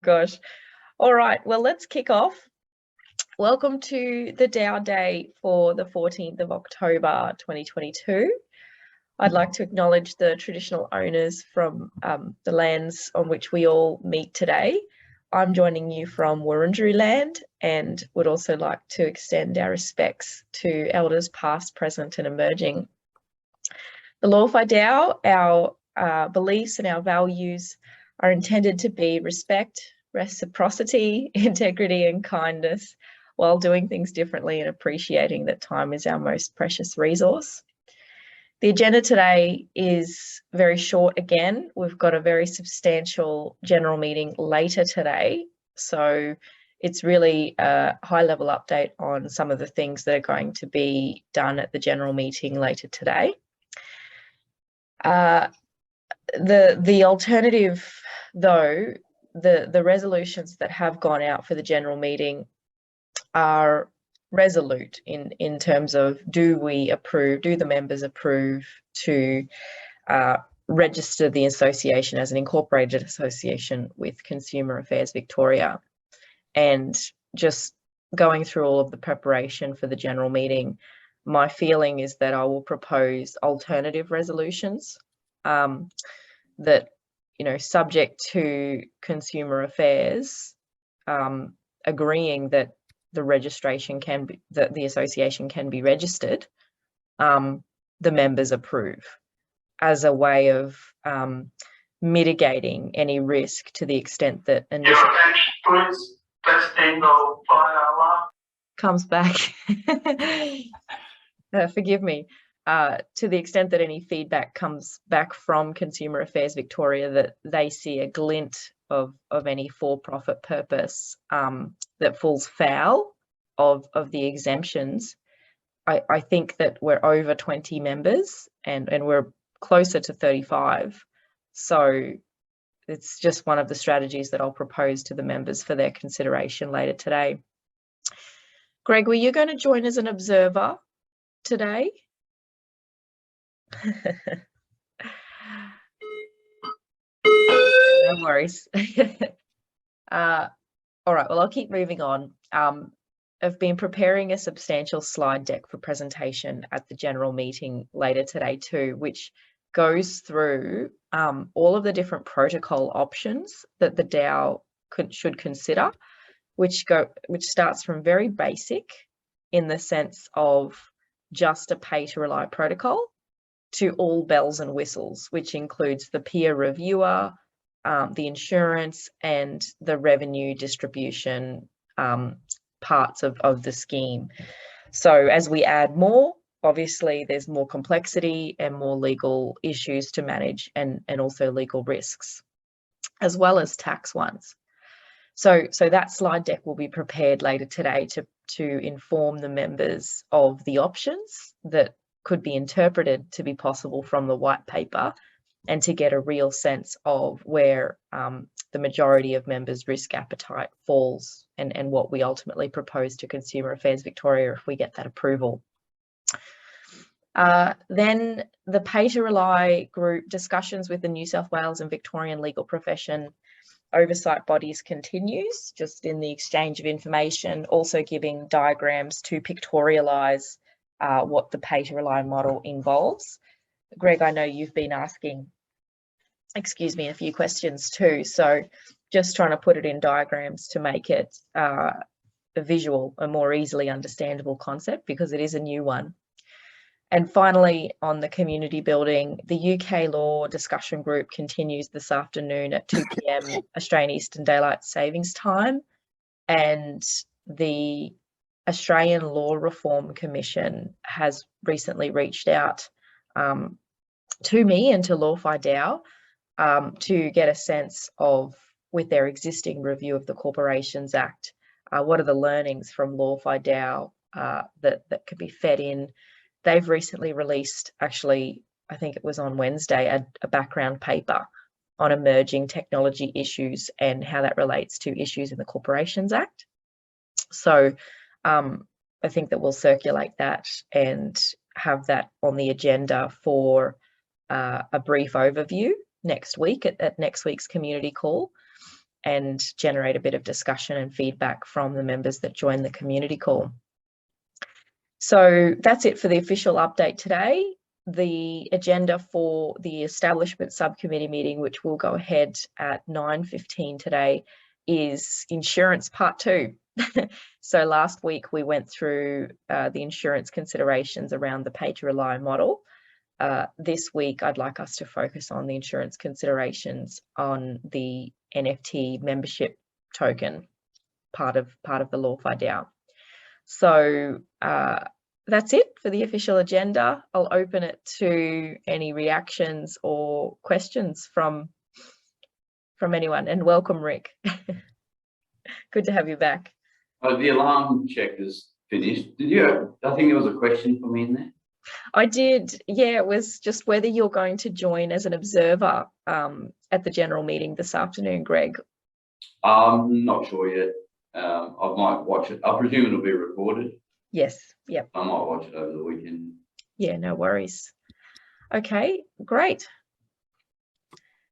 gosh. All right, well, let's kick off. Welcome to the DAO Day for the 14th of October 2022. I'd like to acknowledge the traditional owners from the lands on which we all meet today. I'm joining you from Wurundjeri land and would also like to extend our respects to elders past, present and emerging. The Lawfare DAO, our beliefs and our values are intended to be respect, reciprocity, integrity and kindness, while doing things differently and appreciating that time is our most precious resource. The agenda today is very short again. We've got a very substantial general meeting later today. So it's really a high-level update on some of the things that are going to be done at the general meeting later today. The alternative, though, the resolutions that have gone out for the general meeting are resolute in terms of do the members approve to register the association as an incorporated association with Consumer Affairs Victoria. And just going through all of the preparation for the general meeting, my feeling is that I will propose alternative resolutions that, you know, subject to Consumer Affairs agreeing that the registration can be, that the association can be registered, the members approve as a way of mitigating any risk to the extent that initial comes back. Forgive me. To the extent that any feedback comes back from Consumer Affairs Victoria that they see a glint of any for-profit purpose that falls foul of the exemptions, I think that we're over 20 members and we're closer to 35. So it's just one of the strategies that I'll propose to the members for their consideration later today. Greg, were you going to join as an observer today? No worries. All right, well, I'll keep moving on. I've been preparing a substantial slide deck for presentation at the general meeting later today too, which goes through all of the different protocol options that the DAO should consider, which starts from very basic in the sense of just a pay-to-rely protocol to all bells and whistles, which includes the peer reviewer, the insurance and the revenue distribution parts of the scheme. So as we add more, obviously there's more complexity and more legal issues to manage and also legal risks, as well as tax ones. So that slide deck will be prepared later today to inform the members of the options that could be interpreted to be possible from the white paper and to get a real sense of where the majority of members' risk appetite falls and what we ultimately propose to Consumer Affairs Victoria if we get that approval. Then the pay-to-rely group discussions with the New South Wales and Victorian legal profession oversight bodies continues, just in the exchange of information, also giving diagrams to pictorialise what the pay-to-rely model involves. Greg, I know you've been asking, a few questions too. So just trying to put it in diagrams to make it a visual, a more easily understandable concept because it is a new one. And finally, on the community building, the UK law discussion group continues this afternoon at 2 p.m. Australian Eastern Daylight Savings Time. And the Australian Law Reform Commission has recently reached out to me and to Lawfare DAO to get a sense of, with their existing review of the Corporations Act, what are the learnings from Lawfare DAO that could be fed in. They've recently released, actually, I think it was on Wednesday, a background paper on emerging technology issues and how that relates to issues in the Corporations Act. So I think that we'll circulate that and have that on the agenda for a brief overview next week at next week's community call. and generate a bit of discussion and feedback from the members that join the community call. So that's it for the official update today. The agenda for the establishment subcommittee meeting, which will go ahead at 9:15 today, is insurance part 2. So last week we went through the insurance considerations around the pay to rely model. This week I'd like us to focus on the insurance considerations on the NFT membership token, part of the LawFi DAO. So that's it for the official agenda. I'll open it to any reactions or questions from anyone, and welcome, Rick. Good to have you back. The alarm check is finished. Did you? I think there was a question for me in there. I did. Yeah, it was just whether you're going to join as an observer at the general meeting this afternoon, Greg. I'm not sure yet. I might watch it. I presume it'll be recorded. Yes. Yep. I might watch it over the weekend. Yeah, no worries. Okay, great.